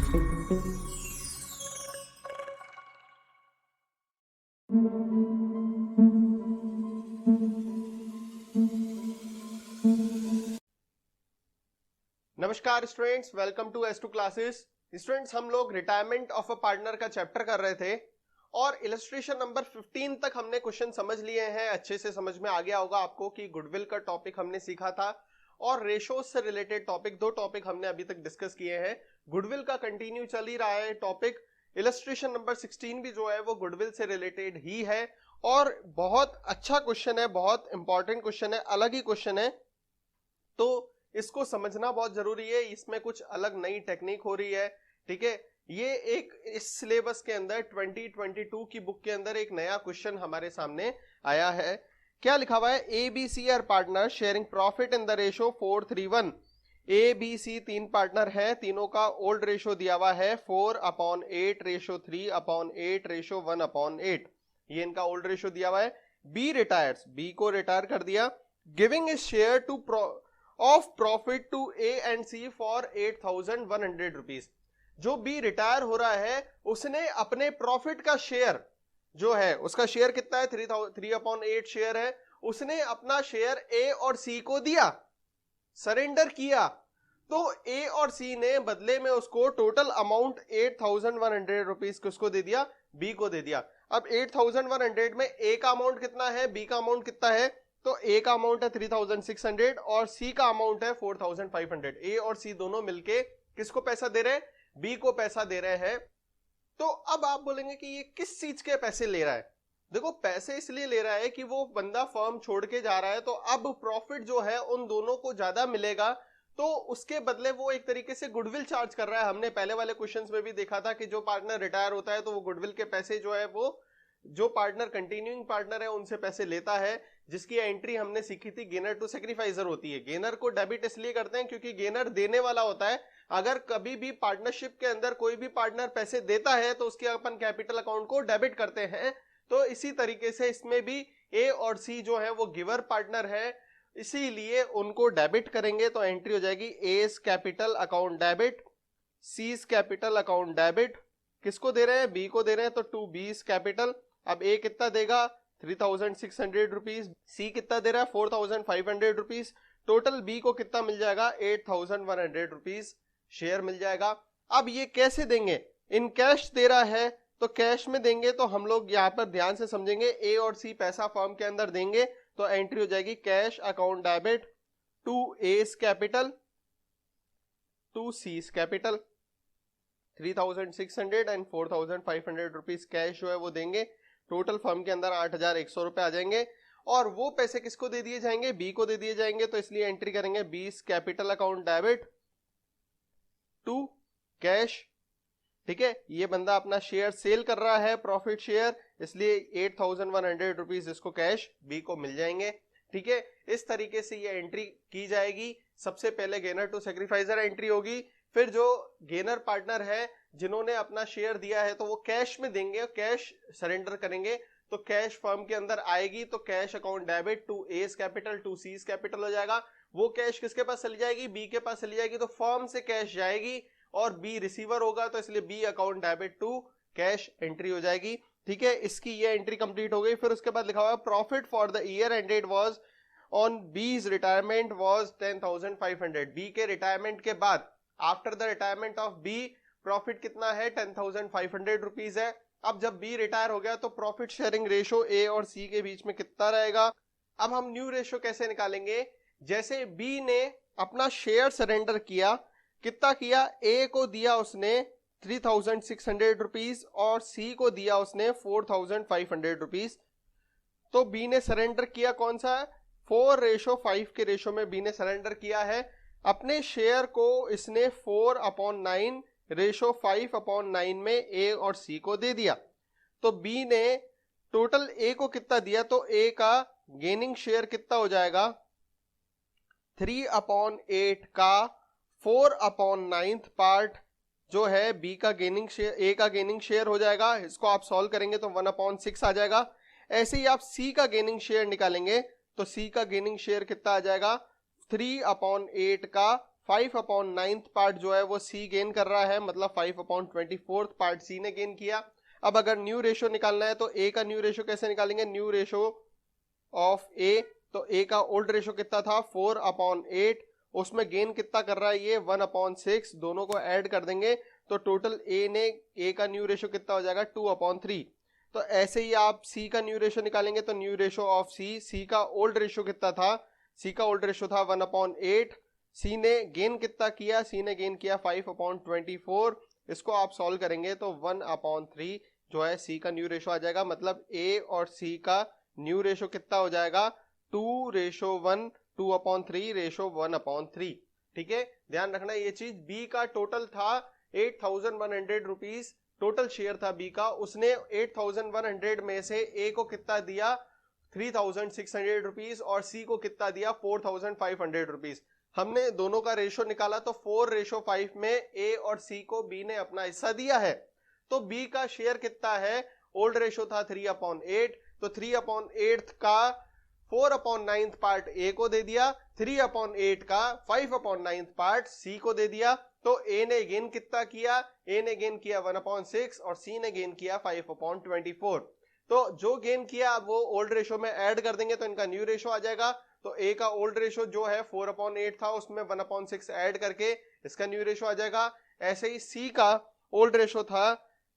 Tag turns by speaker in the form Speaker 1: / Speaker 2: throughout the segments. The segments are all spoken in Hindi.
Speaker 1: नमस्कार students, welcome to S2 classes. Students, हम लोग रिटायरमेंट ऑफ अ पार्टनर का चैप्टर कर रहे थे और इलस्ट्रेशन नंबर 15 तक हमने क्वेश्चन समझ लिए हैं। अच्छे से समझ में आ गया होगा आपको कि गुडविल का टॉपिक हमने सीखा था और रेशोज से रिलेटेड टॉपिक, दो टॉपिक हमने अभी तक डिस्कस किए हैं। गुडविल का कंटिन्यू चल ही रहा है टॉपिक। इलस्ट्रेशन नंबर 16 भी जो है वो गुडविल से रिलेटेड ही है और बहुत अच्छा क्वेश्चन है, बहुत इंपॉर्टेंट क्वेश्चन है, अलग ही क्वेश्चन है, तो इसको समझना बहुत जरूरी है। इसमें कुछ अलग नई टेक्निक हो रही है, ठीक है। ये एक इस सिलेबस के अंदर 2022 की बुक के अंदर एक नया क्वेश्चन हमारे सामने आया है। क्या लिखा हुआ है? A B C are partner sharing profit in the ratio 4:3:1। A B C तीन पार्टनर है, तीनों का ओल्ड रेशो दिया हुआ है 4/8 रेशो 3/8 रेशो 1/8। ये इनका ओल्ड रेशो दिया हुआ है। बी रिटायर्स, बी को रिटायर कर दिया, giving his share to of profit to A and C for 8,100 rupees. जो बी रिटायर हो रहा है उसने अपने प्रॉफिट का शेयर जो है, उसका शेयर कितना है? 3/8 शेयर है। उसने अपना शेयर ए और सी को दिया, सरेंडर किया। तो ए और सी ने बदले में उसको टोटल अमाउंट 8,100 रुपीज किसको दे दिया? बी को दे दिया। अब 8,100 में ए का अमाउंट कितना है, बी का अमाउंट कितना है? तो ए का अमाउंट है 3,600 और सी का अमाउंट है 4,500। ए और सी दोनों मिलके किसको पैसा दे रहे हैं? बी को पैसा दे रहे हैं। तो अब आप बोलेंगे कि ये किस चीज के पैसे ले रहा है? देखो, पैसे इसलिए ले रहा है कि वो बंदा फर्म छोड़ के जा रहा है, तो अब प्रॉफिट जो है उन दोनों को ज्यादा मिलेगा, तो उसके बदले वो एक तरीके से गुडविल चार्ज कर रहा है। हमने पहले वाले क्वेश्चंस में भी देखा था कि जो पार्टनर रिटायर होता है तो वो गुडविल के पैसे जो है वो जो पार्टनर कंटिन्यूइंग पार्टनर है उनसे पैसे लेता है, जिसकी एंट्री हमने सीखी थी गेनर टू सेक्रीफाइजर होती है। गेनर को डेबिट इसलिए करते हैं क्योंकि गेनर देने वाला होता है। अगर कभी भी पार्टनरशिप के अंदर कोई भी पार्टनर पैसे देता है तो उसके अपन कैपिटल अकाउंट को डेबिट करते हैं। तो इसी तरीके से इसमें भी ए और सी जो है वो गिवर पार्टनर है, इसीलिए उनको डेबिट करेंगे तो एंट्री हो जाएगी S capital account debit, seize capital account debit. किसको दे रहे हैं? बी को दे रहे हैं, तो टू बीस कैपिटल। अब ए कितना देगा? 3,600 रुपीज। सी कितना दे रहा है? 4,500 रुपीज। टोटल बी को कितना मिल जाएगा? 8,100 रुपीज शेयर मिल जाएगा। अब ये कैसे देंगे? इन कैश दे रहा है तो कैश में देंगे, तो हम लोग यहाँ पर ध्यान से समझेंगे। ए और सी पैसा फर्म के अंदर देंगे तो एंट्री हो जाएगी cash account debit to S capital to C's capital. 3,600 and 4,500 rupees cash जो है वो देंगे। टोटल फर्म के अंदर 8,100 रुपए आ जाएंगे और वो पैसे किसको दे दिए जाएंगे? बी को दे दिए जाएंगे। तो इसलिए एंट्री करेंगे 20 capital account debit to cash, ठीक है। ये बंदा अपना शेयर सेल कर रहा है, प्रॉफिट शेयर, इसलिए 8,100 रुपीज इसको कैश बी को मिल जाएंगे, ठीक है। इस तरीके से ये एंट्री की जाएगी। सबसे पहले गेनर टू सेक्रीफाइजर एंट्री होगी, फिर जो गेनर पार्टनर है जिन्होंने अपना शेयर दिया है तो वो कैश में देंगे, कैश सरेंडर करेंगे, तो कैश फर्म के अंदर आएगी। तो cash account debit to S capital to C's capital हो जाएगा। वो कैश किसके पास चली जाएगी? बी के पास चली जाएगी। तो फर्म से कैश जाएगी और बी रिसीवर होगा, तो इसलिए B account debit to cash entry हो जाएगी, ठीक है। इसकी ये एंट्री कंप्लीट हो गई। फिर उसके बाद लिखा हुआ profit for the year ended was on B's retirement was 10,500। B के रिटायरमेंट के बाद, after the retirement of B, profit कितना है? 10,500 रुपीज है। अब जब बी रिटायर हो गया तो प्रॉफिट शेयरिंग रेशो ए और सी के बीच में कितना रहेगा? अब हम न्यू रेशो कैसे निकालेंगे? जैसे बी ने अपना शेयर सरेंडर किया, कितना किया? ए को दिया उसने 3,600 रुपीज और सी को दिया उसने 4,500 रुपीज। तो बी ने सरेंडर किया कौन सा है? 4:5 के रेशो में बी ने सरेंडर किया है। अपने शेयर को इसने 4/9 रेशो 5/9 में ए और सी को दे दिया। तो बी ने टोटल ए को कितना दिया? तो ए का गेनिंग शेयर कितना हो जाएगा? 3/8 का 4/9 पार्ट जो है बी का गेनिंग शेयर, ए का गेनिंग शेयर हो जाएगा। इसको आप सॉल्व करेंगे तो 1/6 आ जाएगा। ऐसे ही आप सी का गेनिंग शेयर निकालेंगे तो सी का गेनिंग शेयर कितना आ जाएगा? 3/8 का 5/9 पार्ट जो है वो सी गेन कर रहा है, मतलब 5/24 पार्ट सी ने गेन किया। अब अगर न्यू रेशो निकालना है तो ए का न्यू रेशो कैसे निकालेंगे, न्यू रेशो ऑफ ए, तो ए का ओल्ड रेशो कितना था 4/8, उसमें गेन कितना कर रहा है ये 1/6, दोनों को ऐड कर देंगे तो टोटल ए का न्यू रेशो कितना हो जाएगा 2/3। तो ऐसे ही आप सी का न्यू रेशो निकालेंगे तो न्यू रेशो ऑफ सी का ओल्ड रेशो कितना था, सी का ओल्ड रेशो था 1/8, सी ने गेन कितना किया, सी ने गेन किया 5/24, इसको आप सॉल्व करेंगे तो 1/3 जो है सी का न्यू रेशो आ जाएगा। मतलब ए और सी का न्यू रेशो कितना हो जाएगा 2:1, 2/3:1/3। ठीक है, ध्यान रखना ये चीज। बी का टोटल था 8,100 रुपीज, टोटल शेयर था बी का, उसने 8,100 में से ए को कितना दिया 3,600 रुपीज और सी को कितना दिया 4,500 रुपीज। हमने दोनों का रेशो निकाला तो 4:5 में ए और सी को बी ने अपना हिस्सा दिया है। तो बी का शेयर कितना है, ओल्ड रेशो था 3/8, तो 3/8 का 4/9 पार्ट ए को दे दिया, 3/8 का 5/9 पार्ट सी को दे दिया। तो ए ने गेन कितना किया, ए ने गेन किया 1/6 और सी ने गेन किया 5/24। तो जो गेन किया वो ओल्ड रेशो में ऐड कर देंगे तो इनका न्यू रेशो आ जाएगा। तो ए का ओल्ड रेशो जो है 4/8 था, उसमें 1/6 ऐड करके इसका न्यू रेशो आ जाएगा। ऐसे ही सी का ओल्ड रेशो था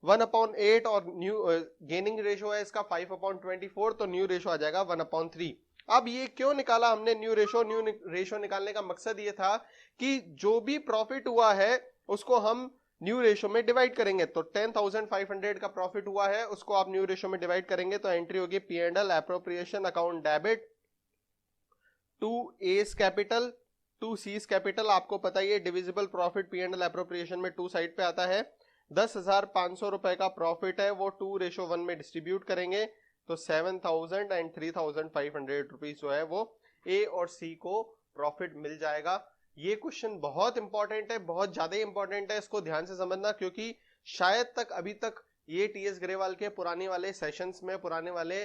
Speaker 1: 1/8 और न्यू गेनिंग रेशो है इसका 5/24, तो न्यू रेशो आ जाएगा 1/3। अब ये क्यों निकाला हमने न्यू रेशो निकालने का मकसद ये था कि जो भी प्रॉफिट हुआ है उसको हम न्यू रेशो में डिवाइड करेंगे। तो 10,500 का प्रॉफिट हुआ है, उसको आप न्यू रेशो में डिवाइड करेंगे तो एंट्री होगी P&L appropriation account debit to S capital to C's capital. आपको पता ही है डिविजिबल प्रॉफिट P&L एप्रोप्रिएशन में 2 साइड पे आता है। 10,500 रुपए का प्रॉफिट है वो 2:1 में डिस्ट्रीब्यूट करेंगे तो 7,000 एंड 3,500 रुपीज जो है वो ए और सी को प्रॉफिट मिल जाएगा। ये क्वेश्चन बहुत इंपॉर्टेंट है, बहुत ज्यादा इंपॉर्टेंट है, इसको ध्यान से समझना क्योंकि शायद तक अभी तक ये टीएस ग्रेवाल के पुराने वाले सेशंस में, पुराने वाले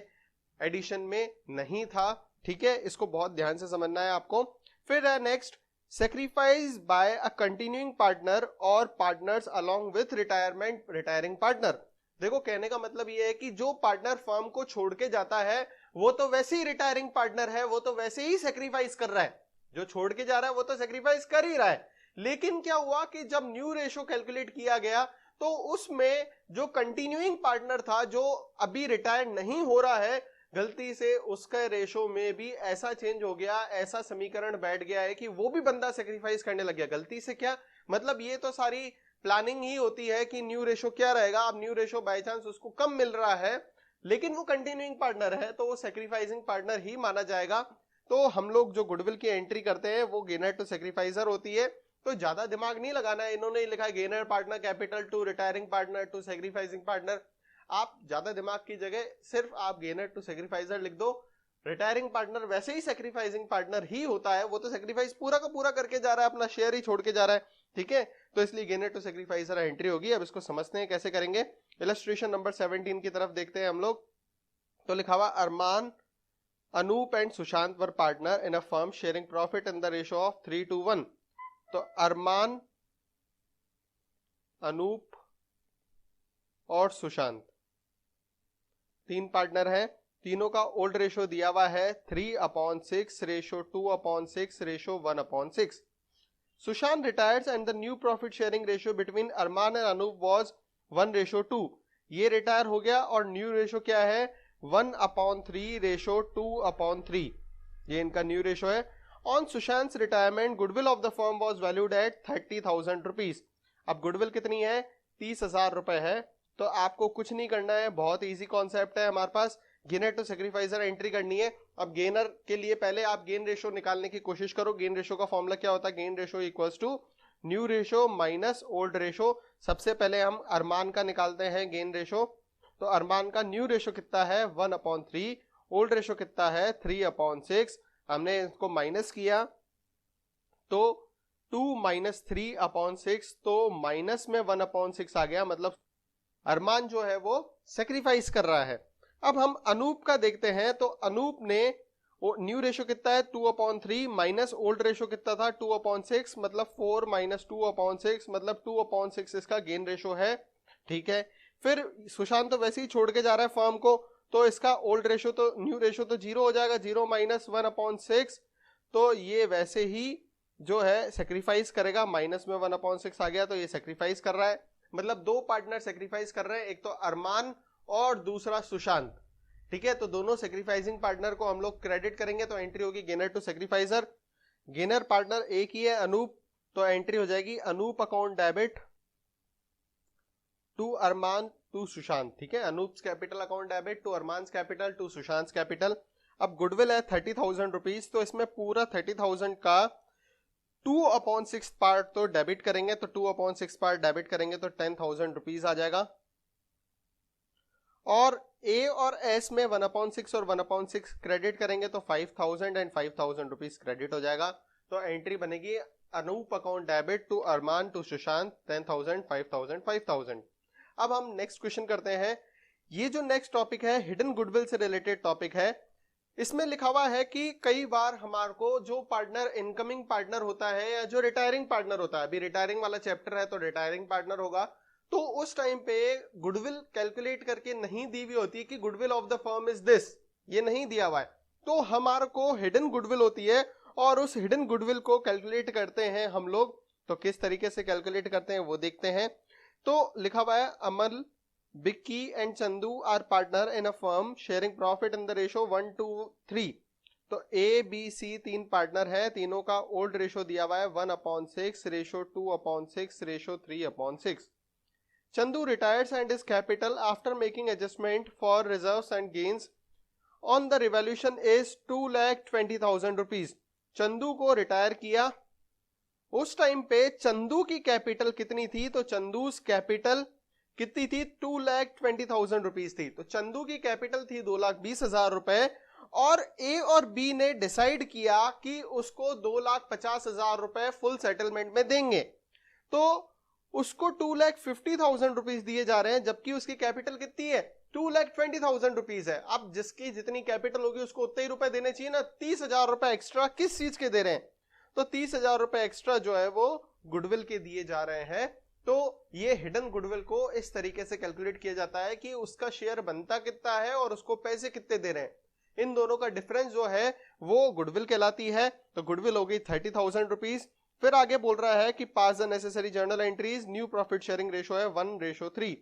Speaker 1: एडिशन में नहीं था। ठीक है, इसको बहुत ध्यान से समझना है आपको। फिर है नेक्स्ट, सेक्रीफाइस बाय अ कंटिन्यूइंग पार्टनर और partners along with retiring partner. देखो कहने का मतलब ये है कि जो पार्टनर फर्म को छोड़ के जाता है वो तो वैसे ही रिटायरिंग पार्टनर है, वो तो वैसे ही सेक्रीफाइस कर रहा है। जो छोड़ के जा रहा है वो तो सेक्रीफाइस कर ही रहा है। लेकिन क्या हुआ कि जब न्यू रेशो कैलकुलेट किया गया तो उसमें जो कंटिन्यूइंग पार्टनर था, जो अभी रिटायर नहीं हो रहा है, गलती से उसका रेशो में भी ऐसा चेंज हो गया, ऐसा समीकरण बैठ गया है कि वो भी बंदा सेक्रीफाइस करने लग गया। गलती से क्या मतलब, ये तो सारी प्लानिंग ही होती है कि न्यू रेशो क्या रहेगा। अब न्यू रेशो बाय चांस उसको कम मिल रहा है लेकिन वो कंटिन्यूइंग पार्टनर है तो वो सेक्रीफाइसिंग पार्टनर ही माना जाएगा। तो हम लोग जो गुडविल की एंट्री करते हैं वो गेनर टू सेक्रीफाइसर होती है। तो ज्यादा दिमाग नहीं लगाना है, इन्होंने लिखा gainer partner capital to retiring partner to sacrificing partner. आप ज्यादा दिमाग की जगह सिर्फ आप गेनर टू सेक्रीफाइसर लिख दो। रिटायरिंग पार्टनर वैसे ही सेक्रीफाइसिंग पार्टनर ही होता है, वो तो सेक्रीफाइस पूरा का पूरा करके जा रहा है, अपना शेयर ही छोड़ के जा रहा है। ठीक है, तो इसलिए गेनर टू सेक्रीफाइसर एंट्री होगी। अब इसको समझते हैं कैसे करेंगे। इलस्ट्रेशन नंबर 17 की तरफ देखते हैं हम लोग। तो लिखा हुआ Arman, Anup and Sushant were partner in a firm sharing profit in the ratio of 3:1। तो अरमान, अनूप और सुशांत 3 पार्टनर हैं। तीनों का ओल्ड रेशो दिया हुआ है 3/6 ratio 2/6 ratio 1/6। Sushant retires and the new profit sharing ratio between Arman and Anup was 1:2। ये रिटायर हो गया और न्यू रेशो क्या है 1/3 रेशो 2/3। ये इनका न्यू रेशो है। On Sushant retirement goodwill of the firm was valued at 30,000 rupees. अब गुडविल कितनी है 30,000 रुपए है। तो आपको कुछ नहीं करना है, बहुत इजी कॉन्सेप्ट है हमारे पास। गेनर टू सेक्रीफाइसर एंट्री करनी है। अब गेनर के लिए पहले आप गेन रेशो निकालने की कोशिश करो। गेन रेशो का फॉर्मूला क्या होता है, gain ratio equals to new ratio minus old ratio. सबसे पहले हम अरमान का निकालते हैं गेन रेशो। तो अरमान का न्यू रेशो कितना है 1/3, ओल्ड रेशो कितना है 3/6। हमने इसको माइनस किया तो 2 - 3/6, तो माइनस में 1/6 आ गया। मतलब अरमान जो है वो सेक्रीफाइस कर रहा है। अब हम अनूप का देखते हैं। तो अनूप ने न्यू रेशो कितना है 2/3 माइनस ओल्ड रेशो कितना था 2/6, मतलब 4 माइनस 2/6 मतलब 2/6 इसका गेन रेशो है। ठीक है, फिर सुशांत तो वैसे ही छोड़ के जा रहा है फर्म को, तो इसका ओल्ड रेशो तो न्यू रेशो तो 0 हो जाएगा, 0 माइनस 1/6, तो ये वैसे ही जो है सेक्रीफाइस करेगा, माइनस में 1/6 आ गया तो ये सेक्रीफाइस कर रहा है। मतलब दो पार्टनर सेक्रीफाइस कर रहे हैं, एक तो अरमान और दूसरा सुशांत। ठीक है, तो दोनों सेक्रीफाइसिंग पार्टनर को हम लोग क्रेडिट करेंगे तो एंट्री होगी gainer to sacrificer. Gainer partner एक ही है अनूप, तो एंट्री हो जाएगी Anup account debit to Arman to Sushant. ठीक है, Anup capital account debit to Arman capital to Sushant capital. अब गुडविल है 30,000 रुपीज, तो इसमें पूरा 30,000 का 2/6 पार्ट तो डेबिट करेंगे, तो 2/6 पार्ट डेबिट करेंगे तो 10,000 रुपीज आ जाएगा। और ए और एस में 1/6 और 1/6 क्रेडिट करेंगे तो 5,000 एंड 5,000 रुपीज क्रेडिट हो जाएगा। तो एंट्री बनेगी Anup account debit to Arman to Sushant 10,000 5,000 5,000। अब हम नेक्स्ट क्वेश्चन करते हैं। ये जो नेक्स्ट टॉपिक है हिडन गुडविल से रिलेटेड टॉपिक है। इसमें लिखा हुआ है कि कई बार हमारे को जो पार्टनर इनकमिंग पार्टनर होता है या जो रिटायरिंग पार्टनर होता है, अभी रिटायरिंग वाला चैप्टर है तो रिटायरिंग पार्टनर होगा, तो उस टाइम पे गुडविल कैलकुलेट करके नहीं दी हुई होती कि goodwill of the firm is this, ये नहीं दिया हुआ है, तो हमारे को हिडन गुडविल होती है और उस हिडन गुडविल को कैलकुलेट करते हैं हम लोग। तो किस तरीके से कैलकुलेट करते हैं वो देखते हैं। तो लिखा हुआ है अमल, Vicky and Chandu are partner in a firm sharing profit in the ratio 1:3। तो A, B, C तीन पार्टनर है, तीनों का ओल्ड रेशो दिया हुआ है 1/6 ratio 2/6 ratio 3/6। Chandu retires and his capital after making adjustment for reserves and gains on the revaluation is 2,20,000 rupees. Chandu को रिटायर किया, उस टाइम पे चंदू की कैपिटल कितनी थी, तो चंदू कैपिटल कितनी थी 2,20,000 रुपीज थी। तो चंदू की कैपिटल थी 2,20,000 रुपए और ए और बी ने डिसाइड किया कि उसको 2,50,000 रुपए फुल सेटलमेंट में देंगे, तो उसको 2,50,000 रुपीज दिए जा रहे हैं, जबकि उसकी कैपिटल कितनी है 2,20,000 रुपीज है। अब जिसकी जितनी कैपिटल होगी उसको उतने ही रुपए देने चाहिए ना, 30,000 रुपए एक्स्ट्रा किस चीज के दे रहे हैं, तो 30,000 रुपए एक्स्ट्रा जो है वो गुडविल के दिए जा रहे हैं। तो ये हिडन गुडविल को इस तरीके से कैलकुलेट किया जाता है कि उसका शेयर बनता कितना है और उसको पैसे कितने दे रहे हैं, इन दोनों का डिफरेंस जो है वो गुडविल कहलाती है। तो गुडविल हो गई 30,000 रुपीज। फिर आगे बोल रहा है कि pass the necessary journal entries, new profit sharing ratio है 1:3।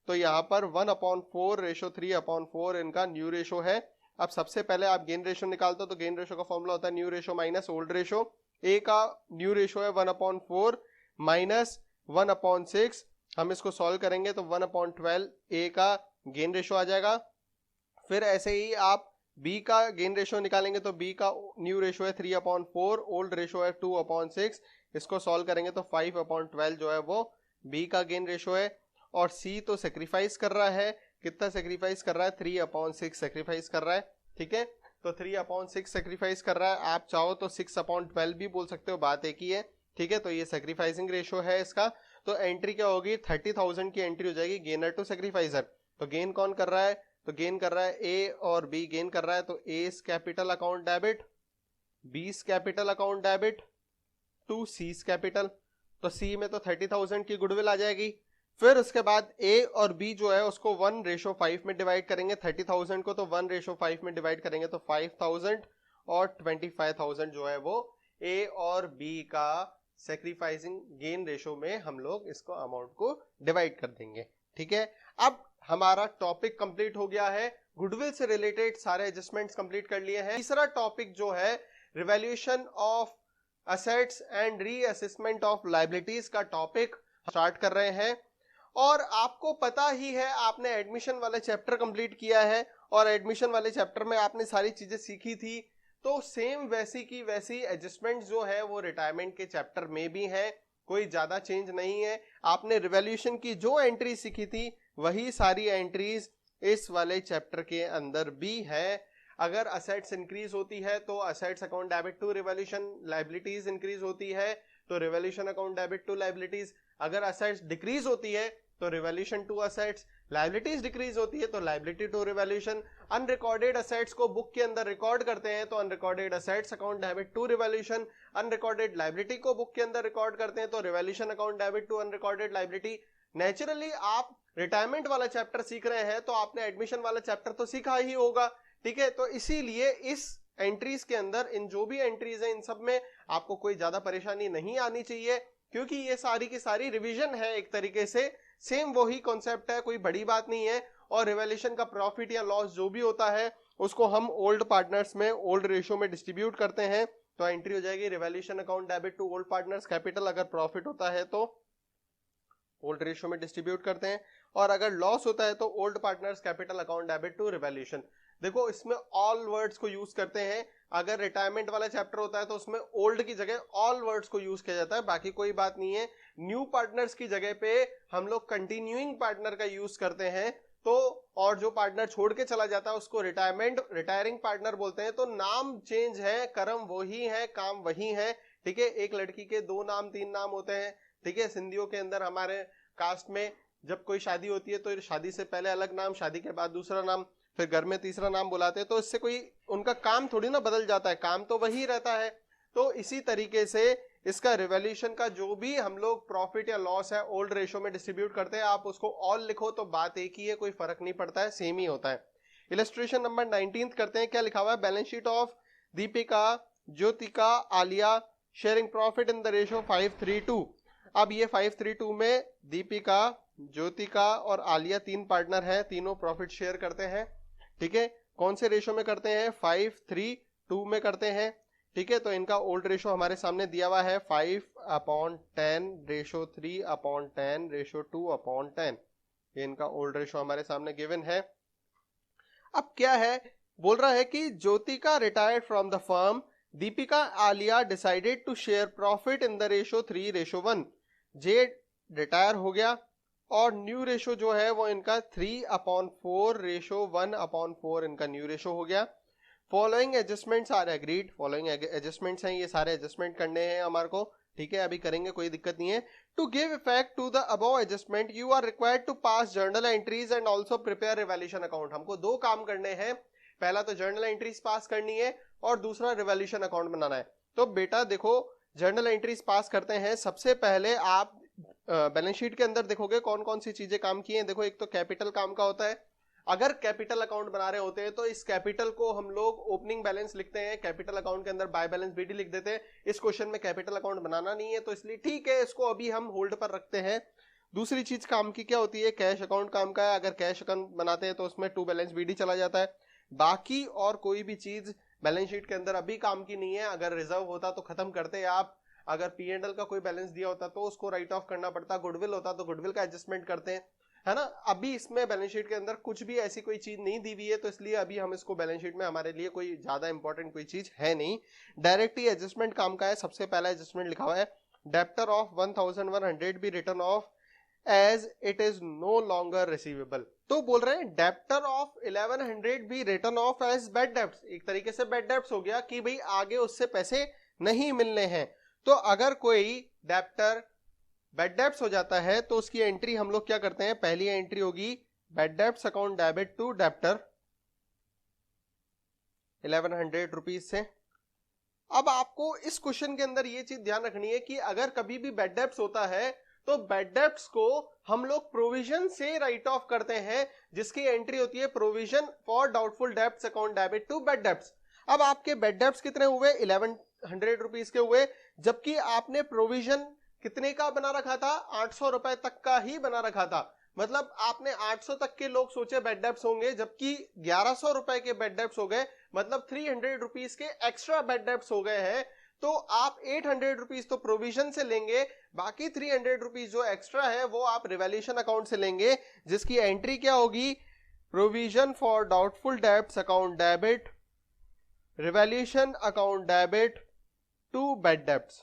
Speaker 1: तो यहाँ पर 1/4 रेशो 3/4 इनका न्यू रेशो है। अब सबसे पहले आप गेन रेशो निकालते हो, तो गेन रेशो का फॉर्मूला होता है new ratio minus old ratio. A का न्यू रेशो है 1/4 माइनस 1/6, हम इसको सॉल्व करेंगे तो 1/12 ए का गेन रेशो आ जाएगा। फिर ऐसे ही आप बी का गेन रेशो निकालेंगे तो बी का न्यू रेशो है 3/4, ओल्ड रेशो है 2/6, इसको सॉल्व करेंगे तो 5/12 जो है वो बी का गेन रेशो है। और सी तो सेक्रीफाइस कर रहा है, कितना सेक्रीफाइस कर रहा है 3/6 सेक्रीफाइस कर रहा है। ठीक है, तो 3/6 सेक्रीफाइस कर रहा है, आप चाहो तो 6/12 भी बोल सकते हो, बात एक ही है। ठीक है, तो ये सेक्रीफाइसिंग रेशो है इसका। तो एंट्री क्या होगी 30,000 की एंट्री हो जाएगी गेनर टू सेक्रीफाइजर। तो गेन कौन कर रहा है, तो गेन कर रहा है ए और बी गेन कर रहा है, तो A capital account debit, B capital account debit to C capital. तो सी में तो 30,000 की गुडविल आ जाएगी। फिर उसके बाद ए और बी जो है उसको 1:5 में डिवाइड करेंगे, 30,000 को तो 1:5 में डिवाइड करेंगे तो 5,000 और 25,000 जो है वो ए और बी का सेक्रीफाइसिंग गेन रेशो में हम लोग इसको अमाउंट को डिवाइड कर देंगे। ठीक है, अब हमारा टॉपिक कंप्लीट हो गया है, गुडविल से रिलेटेड सारे एडजस्टमेंट्स कंप्लीट कर लिए हैं। तीसरा टॉपिक जो है revaluation of assets and reassessment of liabilities का टॉपिक स्टार्ट कर रहे हैं। और आपको पता ही है, आपने एडमिशन वाले चैप्टर कंप्लीट किया है और एडमिशन वाले चैप्टर में आपने सारी चीजें सीखी थी, तो सेम वैसी की वैसी एडजस्टमेंट जो है वो रिटायरमेंट के चैप्टर में भी है, कोई ज्यादा चेंज नहीं है। आपने रिवैल्यूएशन की जो एंट्री सीखी थी वही सारी एंट्रीज इस वाले चैप्टर के अंदर भी है। अगर असेट्स इंक्रीज होती है तो assets account debit to revaluation, liabilities increase होती है तो revaluation account debit to liabilities. अगर असेट्स डिक्रीज होती है तो revaluation to assets, liabilities decrease होती है तो liability to revaluation, unrecorded assets को बुक के अंदर रिकॉर्ड करते हैं तो unrecorded assets account debit to revaluation, unrecorded liability को बुक के अंदर रिकॉर्ड करते हैं तो revaluation account debit to unrecorded liability. Naturally आप रिटायरमेंट वाला चैप्टर सीख रहे हैं तो आपने एडमिशन वाला चैप्टर तो सीखा ही होगा, ठीक है। तो इसीलिए इस एंट्रीज के अंदर इन जो भी एंट्रीज है इन सब में आपको कोई ज्यादा परेशानी नहीं आनी चाहिए, क्योंकि ये सारी की सारी रिवीजन है एक तरीके से, सेम वही कॉन्सेप्ट है, कोई बड़ी बात नहीं है। और रिवैल्यूएशन का प्रॉफिट या लॉस जो भी होता है उसको हम ओल्ड पार्टनर्स में ओल्ड रेशियो में डिस्ट्रीब्यूट करते हैं, तो एंट्री हो जाएगी revaluation account debit to old partners capital. अगर प्रॉफिट होता है तो ओल्ड रेशियो में डिस्ट्रीब्यूट करते हैं, और अगर लॉस होता है तो old partners capital account debit to revaluation. देखो इसमें ऑल वर्ड्स को यूज करते हैं, अगर रिटायरमेंट वाला चैप्टर होता है तो उसमें ओल्ड की जगह ऑल वर्ड्स को यूज किया जाता है, बाकी कोई बात नहीं है। न्यू पार्टनर्स की जगह पे हम लोग कंटिन्यूइंग पार्टनर का यूज करते हैं, तो और जो पार्टनर छोड़ के चला जाता है उसको रिटायरिंग पार्टनर बोलते हैं। तो नाम चेंज है, कर्म वही है, काम वही है, ठीक है। एक लड़की के 2 नाम 3 नाम होते हैं, ठीक है। सिंधियों के अंदर हमारे कास्ट में जब कोई शादी होती है तो शादी से पहले अलग नाम, शादी के बाद दूसरा नाम, फिर घर में तीसरा नाम बुलाते हैं, तो इससे कोई उनका काम थोड़ी ना बदल जाता है, काम तो वही रहता है। तो इसी तरीके से इसका रिवैल्यूएशन का जो भी हम लोग प्रॉफिट या लॉस है ओल्ड रेशियो में डिस्ट्रीब्यूट करते हैं, आप उसको ऑल लिखो तो बात एक ही है, कोई फर्क नहीं पड़ता है, सेम ही होता है। इलस्ट्रेशन नंबर 19 करते हैं। क्या लिखा हुआ है? Balance sheet of Deepika, Jyotika, Alia sharing profit in the ratio 5:3:2। अब ये 5:3:2 में दीपिका, ज्योतिका और आलिया 3 पार्टनर हैं, तीनों प्रॉफिट शेयर करते हैं, ठीक है। कौन से रेशो में करते हैं? 5:3:2 में करते हैं, ठीक है। तो इनका ओल्ड रेशो हमारे सामने दिया हुआ है 5/10 रेशो 3/10 रेशो 2/10, ये इनका ओल्ड रेशो हमारे सामने गिवन है। अब क्या है, बोल रहा है कि Jyotika retired from the firm, Deepika Alia decided to share profit in the ratio 3:1। J retire हो गया और न्यू रेशो जो है वो इनका 3/4 रेशो 1/4 इनका न्यू रेशो हो गया। Following adjustments are agreed, following adjustments हैं, ये सारे एडजस्टमेंट करने हैं हमारे को, ठीक है, अभी करेंगे, कोई दिक्कत नहीं है। To give effect to the above adjustment you are required to pass journal entries and also prepare revaluation account. हमको 2 काम करने हैं, पहला तो जर्नल एंट्रीज पास करनी है और दूसरा रिवैल्यूएशन अकाउंट बनाना है। तो बेटा देखो, जर्नल एंट्रीज पास करते हैं, सबसे पहले आप बैलेंस शीट के अंदर देखोगे कौन कौन सी चीजें काम की हैं। देखो एक तो कैपिटल काम का होता है, अगर कैपिटल अकाउंट बना रहे होते हैं तो इस कैपिटल को हम लोग ओपनिंग बैलेंस लिखते हैं, कैपिटल अकाउंट के अंदर बाय बैलेंस बीडी लिख देते हैं। इस क्वेश्चन में कैपिटल अकाउंट बनाना नहीं है तो इसलिए ठीक है, इसको अभी हम होल्ड पर रखते हैं। दूसरी चीज काम की क्या होती है? कैश अकाउंट काम का है, अगर कैश अकाउंट बनाते हैं तो उसमें टू बैलेंस बीडी चला जाता है। बाकी और कोई भी चीज बैलेंस शीट के अंदर अभी काम की नहीं है, अगर रिजर्व होता तो खत्म करते आप, अगर P&L का कोई बैलेंस दिया होता तो उसको राइट ऑफ करना पड़ता, गुडविल होता तो गुडविल का एडजस्टमेंट करते हैं, है ना। अभी इसमें बैलेंस शीट के अंदर कुछ भी ऐसी कोई चीज नहीं दी हुई है, तो इसलिए अभी हम इसको बैलेंस शीट में हमारे लिए कोई ज्यादा इंपॉर्टेंट कोई चीज है नहीं। डायरेक्ट ही एडजस्टमेंट काम का है। सबसे पहला एडजस्टमेंट लिखा हुआ है, debtor of 1100 be written off as it is no longer receivable. तो बोल रहे हैं debtor of 1100 be written off as bad debts, एक तरीके से बैड डेब्ट्स हो गया कि भाई आगे उससे पैसे नहीं मिलने हैं। तो अगर कोई डेब्टर बैड डेब्ट्स हो जाता है तो उसकी एंट्री हम लोग क्या करते हैं? पहली एंट्री होगी bad debts account debit to debtor 1100 rupees से। अब आपको इस क्वेश्चन के अंदर ये चीज ध्यान रखनी है कि अगर कभी भी बैड डेब्ट्स होता है तो बैड डेब्ट्स को हम लोग प्रोविजन से राइट ऑफ करते हैं, जिसकी एंट्री होती है provision for doubtful debts account debit to bad debts. अब आपके बैड डेब्ट्स कितने हुए? 1100 रुपीज के हुए, जबकि आपने प्रोविजन कितने का बना रखा था? 800 रुपए तक का ही बना रखा था। मतलब आपने 800 तक के लोग सोचे बैड डेब्ट्स होंगे, जबकि 1100 रुपए के बैड डेब्ट्स हो गए, मतलब 300 रुपीज के एक्स्ट्रा बैड डेब्ट्स हो गए हैं। तो आप 800 रुपीज तो प्रोविजन से लेंगे, बाकी 300 रुपीज जो एक्स्ट्रा है वो आप रिवैल्यूएशन अकाउंट से लेंगे, जिसकी एंट्री क्या होगी? Provision for doubtful debts account debit revaluation account debit to bad debts,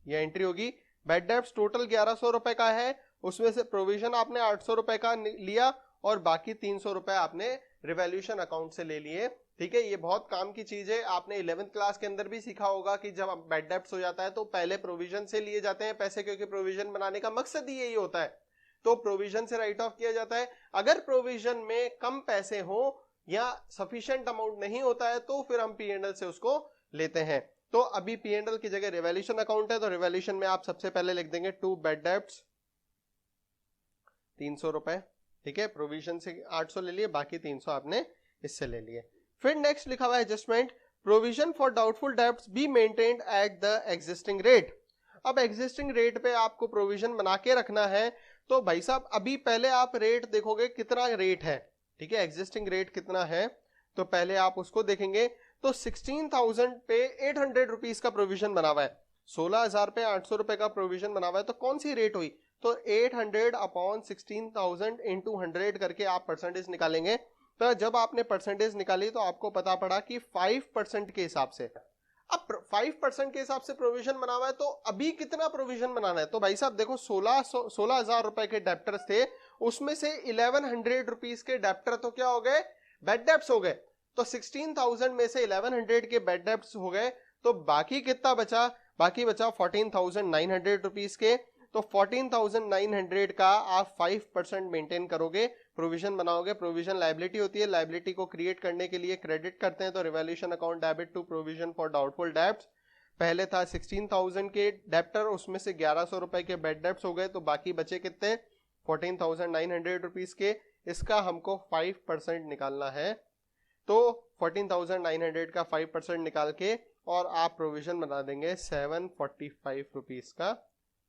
Speaker 1: ये एंट्री होगी। बैड डेब्ट्स टोटल 1100 रुपए का है, उसमें से प्रोविजन आपने 800 रुपए का लिया और बाकी 300 रुपए आपने रिवैल्यूएशन अकाउंट से ले लिए, ठीक है। ये बहुत काम की चीज है, आपने 11th क्लास के अंदर भी सीखा होगा कि जब बैड डेब्ट्स हो जाता है तो पहले प्रोविजन से लिए जाते हैं पैसे, क्योंकि प्रोविजन बनाने का मकसद ही यही होता है। तो प्रोविजन से राइट ऑफ किया जाता है। अगर प्रोविजन में कम पैसे हो या सफिशिएंट अमाउंट नहीं होता है तो फिर हम P&L से उसको लेते हैं। तो अभी P&L की जगह रिवैल्यूएशन अकाउंट है, तो रिवैल्यूएशन में आप सबसे पहले लिख देंगे टू बैड डेब्ट्स 300 रुपए, ठीक है। प्रोविजन से 800 ले लिए, बाकी 300 आपने इससे ले लिए। फिर नेक्स्ट लिखा हुआ है adjustment, provision for doubtful debts be maintained at the existing rate. अब एग्जिस्टिंग रेट पे आपको प्रोविजन बना के रखना है। तो भाई साहब अभी पहले आप रेट देखोगे कितना रेट है, ठीक है, एग्जिस्टिंग रेट कितना है, तो पहले आप उसको देखेंगे। तो 16,000 पे 800 रुपीज का प्रोविजन बना हुआ है, 16,000 पे 800 रुपए का प्रोविजन बना हुआ है, तो कौन सी रेट हुई, तो 800 अपॉन 16,000 इंटू 100 करके आप परसेंटेज निकालेंगे। तो जब आपने परसेंटेज निकाली तो आपको पता पड़ा कि 5% के हिसाब से, अब 5% के हिसाब से प्रोविजन बना हुआ है, तो अभी कितना प्रोविजन बनाना है। तो भाई साहब देखो 16,000 रुपए के डेप्टर्स थे, उसमें से 1100 रुपीज के डेप्टर तो क्या हो गए, बैड डेब्ट्स हो गए। तो 16,000 में से 1100 के बैड डेब्ट्स हो गए, तो बाकी कितना बचा, बाकी बचा 14,900 रुपीज के। तो 14,900 का आप 5% मेंटेन करोगे, प्रोविजन बनाओगे। प्रोविजन लायबिलिटी होती है, लायबिलिटी को क्रिएट करने के लिए क्रेडिट करते हैं, तो revaluation account debit to provision for doubtful debts. पहले था 16,000 के डेप्टर, उसमें से 1100 रुपए के बैड डेब्ट्स हो गए, तो बाकी बचे कितने, 14,900 रुपीज के। इसका हमको 5% निकालना है, तो 14,900 का 5% निकाल के और आप प्रोविजन बना देंगे 745 रुपीज का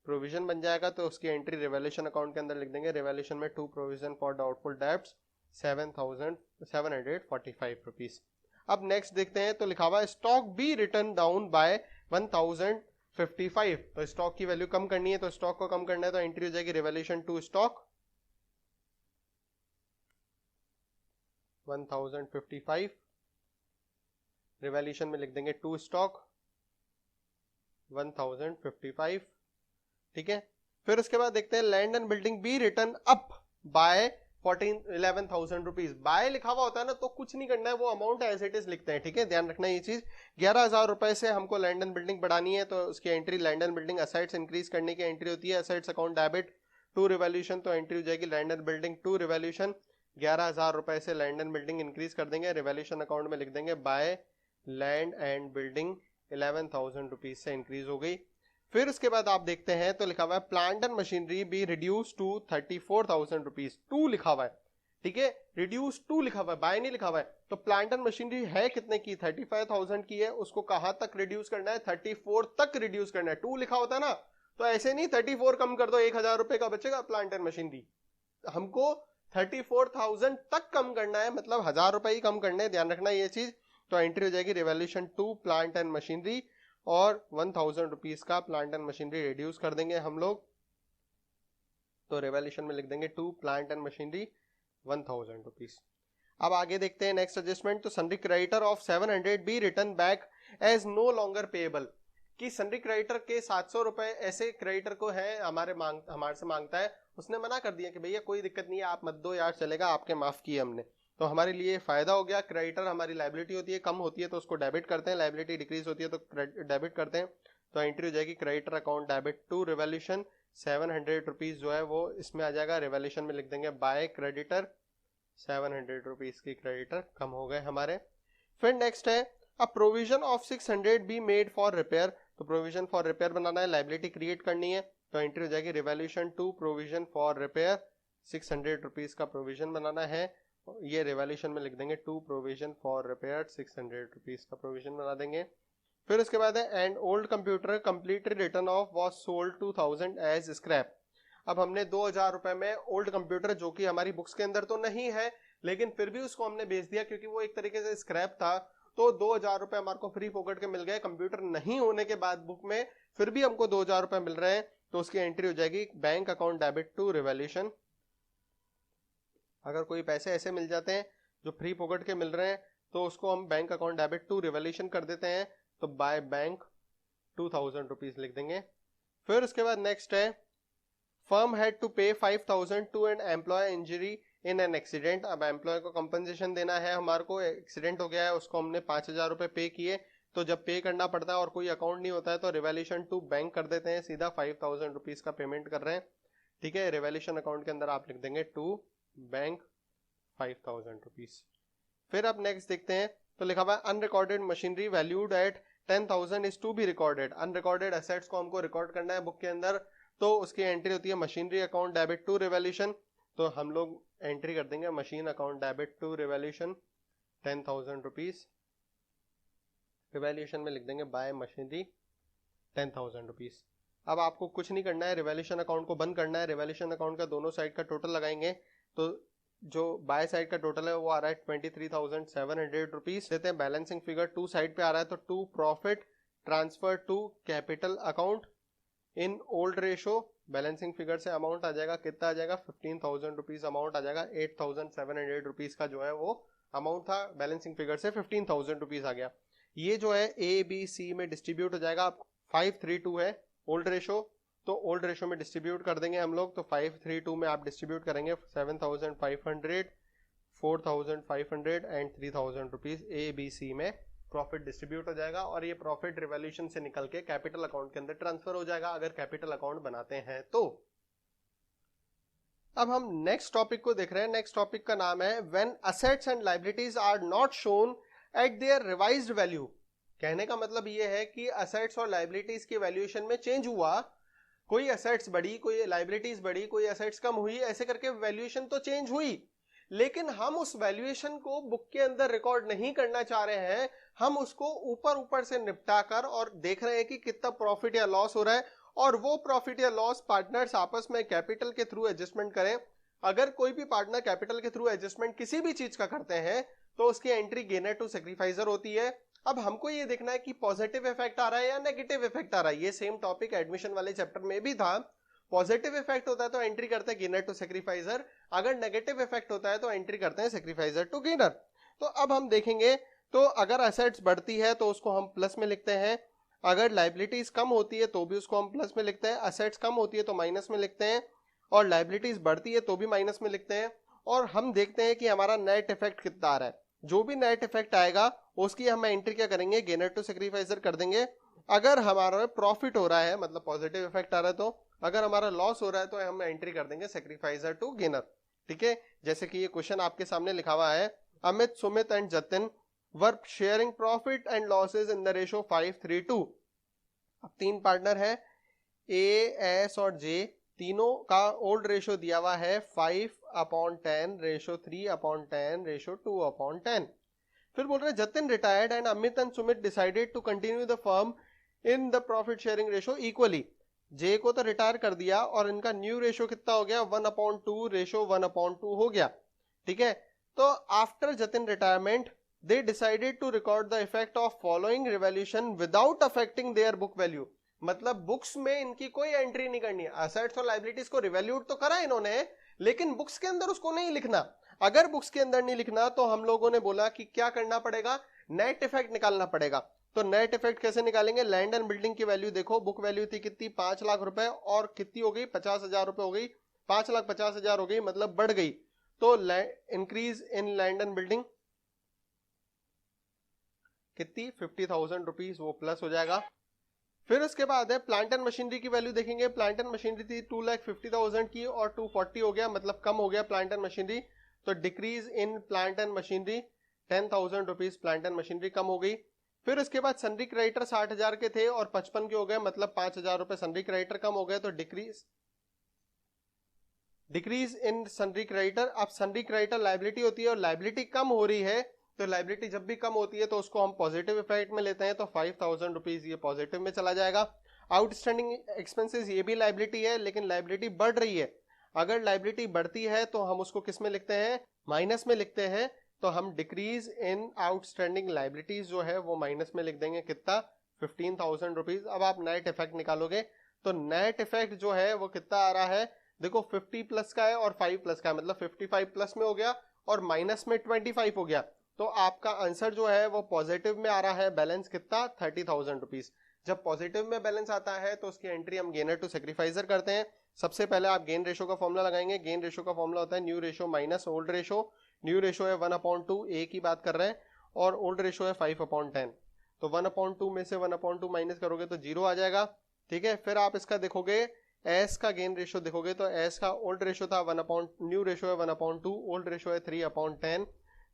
Speaker 1: प्रोविजन बन जाएगा। तो उसकी एंट्री रिवैल्यूएशन अकाउंट के अंदर लिख देंगे, रिवैल्यूएशन में to provision for doubtful debts 7,745 rupees. अब नेक्स्ट देखते हैं, तो लिखा हुआ है stock be written down by 1,055। तो स्टॉक की वैल्यू कम करनी है, तो स्टॉक को कम करना है, तो एंट्री हो जाएगी रिवैल्यूएशन टू स्टॉक 1,055, रिवैल्यूएशन में लिख देंगे टू स्टॉक 1,055, ठीक है। फिर उसके बाद देखते हैं land and building be written up by 11,000 rupees. By लिखा हुआ होता है ना, तो कुछ नहीं करना है, वो अमाउंट एज इट इज लिखते हैं, ठीक है, ध्यान रखना ये चीज। 11,000 रुपए से हमको लैंड एंड बिल्डिंग बढ़ानी है, तो उसकी entry land and building assets increase करने की एंट्री होती है, assets account debit to revaluation, तो एंट्री हो जाएगी land and building to revaluation. 11,000 रुपए से लैंड एंड बिल्डिंग इंक्रीज कर देंगे, रिवैल्यूएशन अकाउंट में लिख देंगे by land and building 11,000 rupees से इंक्रीज हो गई। फिर उसके बाद आप देखते हैं, तो लिखा हुआ है plant and machinery be reduce to 34,000 rupees, to लिखा हुआ है, ठीक है, रिड्यूस टू लिखा हुआ है, बाय नहीं लिखा हुआ है। तो प्लांट एंड मशीनरी है कितने की, 35,000 की है, उसको कहां तक रिड्यूस करना है, 34 तक रिड्यूस करना है। टू लिखा होता है ना, तो ऐसे नहीं 34 कम कर दो 1,000 रुपए का बचेगा प्लांट एंड मशीनरी, हमको 34,000 तक कम करना है, मतलब 1,000 रुपए ही कम करने हैं, ध्यान रखना ये चीज। तो एंट्री हो जाएगी revaluation to plant and machinery, और 1,000 रुपीज का प्लांट एंड मशीनरी रिड्यूस कर देंगे हम लोग, तो रिवैल्यूएशन में लिख देंगे to plant and machinery 1,000 rupees. अब आगे देखते हैं नेक्स्ट एडजस्टमेंट, तो sundry creditor of 700 be written back as no longer payable. कि सन्ड्री क्रेडिटर के 700 रुपए ऐसे क्रेडिटर को है हमारे से मांगता है, उसने मना कर दिया कि भैया कोई दिक्कत नहीं है, आप मत दो यार, चलेगा, आपके माफ किए हमने। तो हमारे लिए फायदा हो गया, क्रेडिटर हमारी लायबिलिटी होती है, कम होती है तो उसको डेबिट करते हैं, लायबिलिटी डिक्रीज होती है तो डेबिट करते हैं। तो एंट्री हो जाएगी creditor account debit to revaluation 700 rupees जो है वो इसमें आ जाएगा, रिवैल्यूएशन में लिख देंगे बाय क्रेडिटर 700 रुपीज की क्रेडिटर कम हो गए हमारे। फिर नेक्स्ट है a provision of 600 be made for repair. तो प्रोविजन फॉर रिपेयर बनाना है, लायबिलिटी क्रिएट करनी है, तो एंट्री हो जाएगी revaluation to provision for repair 600 rupees का प्रोविजन बनाना है, ये रिवैल्यूएशन में लिख देंगे to provision for repair 600 rupees का प्रोविजन बना देंगे। फिर उसके बाद है and old computer completely written off was sold 2,000 as scrap. अब हमने 2,000 रुपए में ओल्ड कंप्यूटर, जो कि हमारी बुक्स के अंदर तो नहीं है, लेकिन फिर भी उसको हमने बेच दिया क्योंकि वो एक तरीके से स्क्रैप था, तो 2,000 रुपए हमारे को फ्री पॉकेट के मिल गए। कंप्यूटर नहीं होने के बाद बुक में फिर भी हमको 2,000 रुपए मिल रहे हैं, तो उसकी एंट्री हो जाएगी bank account debit to revaluation. अगर कोई पैसे ऐसे मिल जाते हैं जो फ्री पॉकेट के मिल रहे हैं, तो उसको हम bank account debit to revaluation कर देते हैं, तो बाय बैंक 2,000 रुपीज लिख देंगे। फिर उसके बाद नेक्स्ट है firm had to pay 5,000 to an employee injury in an accident. अब एम्प्लॉय को कंपनसेशन देना है, हमारे को एक्सीडेंट हो गया है, उसको हमने 5,000 रुपए पे किए, तो जब पे करना पड़ता है और कोई अकाउंट नहीं होता है तो रिवैल्यूएशन टू बैंक कर देते हैं, सीधा 5,000 रुपीज का पेमेंट कर रहे हैं। ठीक है। रिवैल्यूएशन अकाउंट के अंदर आप लिख देंगे टू बैंक 5000 रुपीज। फिर अब नेक्स्ट देखते हैं, तो लिखा हुआ है unrecorded machinery valued at 10,000 is to be recorded. Unrecorded assets को हमको रिकॉर्ड करना है बुक के अंदर, तो उसकी एंट्री होती है machinery account debit to revaluation. तो हम लोग एंट्री कर देंगे machine account debit to revaluation 10,000 rupees. Revaluation में लिख देंगे बाय मशीनरी 10,000 रुपीज। अब आपको कुछ नहीं करना है, रिवैल्यूएशन अकाउंट को बंद करना है। रिवैल्यूएशन अकाउंट का दोनों साइड का टोटल लगाएंगे, तो जो बाय साइड का टोटल है वो आ रहा है 23,700 रुपीज। देते हैं बैलेंसिंग फिगर, टू साइड पे आ रहा है, तो to profit transfer to capital account in old ratio. Balancing figure से अमाउंट आ जाएगा, कितना आ जाएगा 15,000 रुपीज अमाउंट आ जाएगा। 8,700 रुपीज का जो है वो अमाउंट था, बैलेंसिंग फिगर से 15,000 रुपीज आ गया। ये जो है ए बी सी में डिस्ट्रीब्यूट हो जाएगा। 532 है ओल्ड रेशो, तो ओल्ड रेशो में डिस्ट्रीब्यूट कर देंगे हम लोग। तो 532 में आप डिस्ट्रीब्यूट करेंगे 7,500, 4,500 and 3,000 rupees A B C में प्रॉफिट डिस्ट्रीब्यूट हो जाएगा। और ये प्रॉफिट रिवैल्यूएशन से निकल के कैपिटल अकाउंट के अंदर ट्रांसफर हो जाएगा अगर कैपिटल अकाउंट बनाते हैं तो। अब हम नेक्स्ट टॉपिक को देख रहे हैं। नेक्स्ट टॉपिक का नाम है when assets and liabilities are not shown at their revised value. कहने का मतलब ये है कि असेट्स और लायबिलिटीज की वैल्यूएशन में चेंज हुआ, कोई असेट्स बढ़ी, कोई लायबिलिटीज बढ़ी, कोई असेट्स कम हुई, ऐसे करके वैल्यूएशन तो चेंज हुई, लेकिन हम उस वैल्यूएशन को बुक के अंदर रिकॉर्ड नहीं करना चाह रहे हैं। हम उसको ऊपर ऊपर से निपटा कर और देख रहे हैं कि कितना प्रॉफिट या लॉस हो रहा है, और वो प्रॉफिट या लॉस पार्टनर्स आपस में कैपिटल के थ्रू एडजस्टमेंट करें। अगर कोई भी पार्टनर कैपिटल के थ्रू एडजस्टमेंट किसी भी चीज का करते हैं तो उसकी एंट्री गेनर टू सैक्रिफाइसर होती है। अब हमको ये देखना है कि पॉजिटिव इफेक्ट आ रहा है या नेगेटिव इफेक्ट आ रहा है। ये सेम टॉपिक एडमिशन वाले चैप्टर में भी था। पॉजिटिव इफेक्ट होता है तो एंट्री करते हैं गेनर टू सैक्रिफाइसर, अगर नेगेटिव इफेक्ट होता है तो एंट्री करते हैं सैक्रिफाइसर टू गेनर। तो अब हम देखेंगे, तो अगर असेट्स बढ़ती है तो उसको हम प्लस में लिखते हैं, अगर लायबिलिटीज कम होती है तो भी उसको हम प्लस में लिखते हैं, असेट्स कम होती है तो माइनस में लिखते हैं, और लायबिलिटीज बढ़ती है तो भी माइनस में लिखते हैं। और हम देखते हैं कि हमारा नेट इफेक्ट कितना आ रहा है। जो भी नेट इफेक्ट आएगा उसकी हम एंट्री क्या करेंगे, गेनर टू सैक्रिफाइसर कर देंगे। अगर हमारा प्रॉफिट हो रहा है मतलब पॉजिटिव इफेक्ट आ रहा है तो, अगर हमारा लॉस हो रहा है तो हम एंट्री कर देंगे सैक्रिफाइसर टू गेनर। ठीक है, जैसे कि ये क्वेश्चन आपके सामने लिखा हुआ है, Amit, Sumit and Jatin were sharing profit and losses in the ratio 5:3:2। अब तीन पार्टनर है ए, एस और जे, तीनों का ओल्ड रेशो दिया हुआ है 5/10, रेशो 3/10, रेशो 2/10। फिर बोल रहे हैं Jatin retired and Amit and Sumit decided to continue the firm in the profit sharing ratio equally. J को तो रिटायर कर दिया और इनका न्यू रेशो कितना हो गया 1/2, रेशो 1/2 हो गया। ठीक है, तो after Jatin retirement they decided to record the effect of following revaluation without affecting their book value. मतलब बुक्स में इनकी कोई एंट्री नहीं करनी है। असेट्स और लायबिलिटीज को रिवैल्यूट तो करा इन्होंने, लेकिन बुक्स के अंदर उसको नहीं लिखना। अगर बुक्स के अंदर नहीं लिखना तो हम लोगों ने बोला कि क्या करना पड़ेगा, नेट इफेक्ट निकालना पड़ेगा। तो नेट इफेक्ट कैसे निकालेंगे, लैंड एंड बिल्डिंग की वैल्यू देखो, बुक वैल्यू थी कितनी 5 लाख रुपए, और कितनी हो गई 50,000 रुपए हो गई, 5,50,000 हो गई, मतलब बढ़ गई। तो increase in land and building कितनी 50,000 रुपीज, वो प्लस हो जाएगा। फिर उसके बाद है प्लांट एंड मशीनरी की वैल्यू देखेंगे। प्लांट एंड मशीनरी थी 2,50,000 की और 240 हो गया, मतलब कम हो गया प्लांट एंड मशीनरी। तो decrease in plant and machinery 10,000 rupees, plant and machinery कम हो गई। फिर उसके बाद सन्ड्री क्रेडिटर 60,000 के थे और 55 के हो गए, मतलब 5,000 रुपए सन्ड्री क्रेडिटर कम हो गए, तो डिक्रीज इन सन्ड्री क्रेडिटर। अब सन्ड्री क्रेडिटर लायबिलिटी होती है और लायबिलिटी कम हो रही है, तो लायबिलिटी जब भी कम होती है तो उसको हम पॉजिटिव इफेक्ट में लेते हैं, तो 5,000 रुपीज ये पॉजिटिव में चला जाएगा। आउटस्टैंडिंग एक्सपेंसेस, ये भी लायबिलिटी है लेकिन लायबिलिटी बढ़ रही है। अगर लायबिलिटी बढ़ती है तो हम उसको किस में लिखते हैं, माइनस में लिखते हैं। तो हम डिक्रीज इन आउटस्टैंडिंग लायबिलिटीज जो है वो माइनस में लिख देंगे, कितना 15,000 रुपीज। अब आप नेट इफेक्ट निकालोगे तो नेट इफेक्ट जो है वो कितना आ रहा है, देखो 50 प्लस का है और 5 प्लस का है, मतलब 55 प्लस में हो गया और माइनस में 25 हो गया। तो आपका आंसर जो है वो पॉजिटिव में आ रहा है। बैलेंस कितना 30,000 रुपीज। जब पॉजिटिव में बैलेंस आता है तो उसकी एंट्री हम गेनर टू सैक्रिफाइसर करते हैं। सबसे पहले आप गेन रेशो का फॉर्मूला लगाएंगे। गेन रेशो का फॉर्मूला होता है new ratio minus old ratio. New ratio है 1/2, ए की बात कर रहे हैं, और ओल्ड रेशो है 5/10। तो 1/2 में से 1/2 माइनस करोगे तो 0 आ जाएगा। ठीक है, फिर आप इसका देखोगे एस का गेन रेशियो देखोगे तो एस का ओल्ड रेशियो था 1/, न्यू रेशियो है 1/2, ओल्ड रेशियो है 3/10।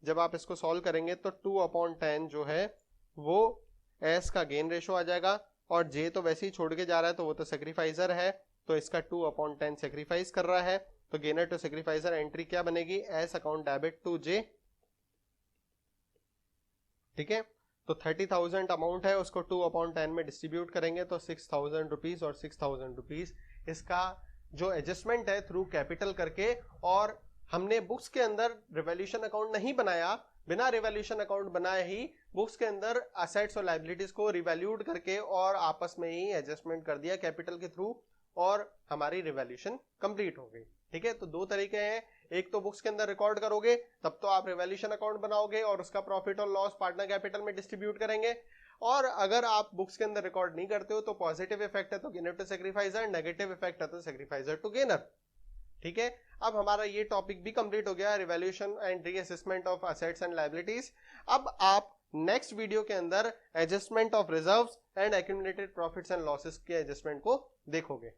Speaker 1: जब आप इसको सॉल्व करेंगे तो 2/10 जो है वो एस का गेन रेशियो आ जाएगा, और जे तो वैसे ही छोड़ के जा रहा है तो वो तो सेक्रीफाइजर है, तो इसका 2/10 सेक्रीफाइस कर रहा है, तो गेनर टू सेक्रीफाइजर एंट्री क्या बनेगी, एस अकाउंट डेबिट टू जे। ठीक है, तो 30,000 अमाउंट है, उसको 2/10 में डिस्ट्रीब्यूट करेंगे तो 6,000 रुपीज और 6,000 रुपीज इसका जो एडजस्टमेंट है थ्रू कैपिटल करके। और हमने बुक्स के अंदर रिवैल्यूएशन अकाउंट नहीं बनाया, बिना रिवैल्यूएशन अकाउंट बनाए ही बुक्स के अंदर असेट्स और लायबिलिटीज को रिवैल्यूड करके और आपस में ही एडजस्टमेंट कर दिया कैपिटल के थ्रू, और हमारी रिवैल्यूएशन कंप्लीट हो गई। ठीक है, तो दो तरीके हैं, एक तो बुक्स के अंदर रिकॉर्ड करोगे तब तो आप रिवैल्यूएशन अकाउंट बनाओगे और उसका प्रॉफिट और लॉस पार्टनर कैपिटल में डिस्ट्रीब्यूट करेंगे, और अगर आप बुक्स के अंदर रिकॉर्ड नहीं करते हो तो पॉजिटिव इफेक्ट है तो gainer to sacrificer, negative effect है तो सेक्रीफाइजर टू गेनर। ठीक है, अब हमारा ये टॉपिक भी कंप्लीट हो गया, revaluation and reassessment of assets and liabilities. अब आप नेक्स्ट वीडियो के अंदर adjustment of reserves and accumulated profits and losses के एडजस्टमेंट को देखोगे।